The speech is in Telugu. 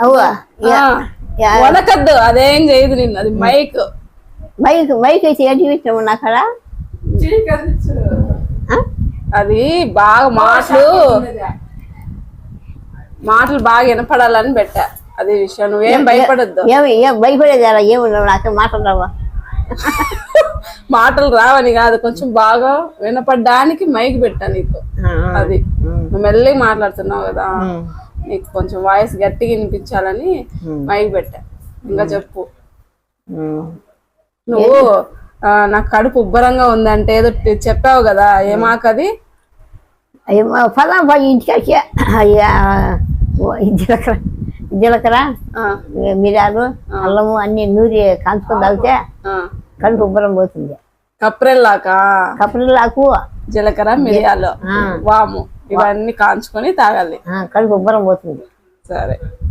అవ్వా వనకద్దు, అదేం చేయదు నిన్ను. అది మైక్ మైక్ మైక్ అయితే ఏంటి ఇష్టం అక్కడ అది బాగా మాటలు బాగా వినపడాలని పెట్టా. అదే విషయం, నువ్వేం భయపడద్దు. ఏం భయపడేది అలా ఏమున్నావు నాకు మాట్లాడరావా? మాటలు రావని కాదు, కొంచెం బాగా వినపడడానికి మైక్ పెట్టా నీకు. అది నువ్వు మెల్లగా మాట్లాడుతున్నావు కదా, నీకు కొంచెం వాయిస్ గట్టిగా వినిపించాలని మైక్ పెట్టా. ఇంకా చెప్పు. నువ్వు నాకు కడుపు ఉబ్బరంగా ఉందంటే ఏదో చెప్పావు కదా, ఏమాకది? ఫలా ఇంటికి జీలకర్ర మిరియాలు అల్లము అన్ని నూరి కాంచుకొని తాగితే కడుపు ఉబ్బరం పోతుంది. కప్రెల్లాకు జీలకర్ర మిరియాలు వాము ఇవన్నీ కాంచుకొని తాగాలి, కడుపు ఉబ్బరం పోతుంది. సరే.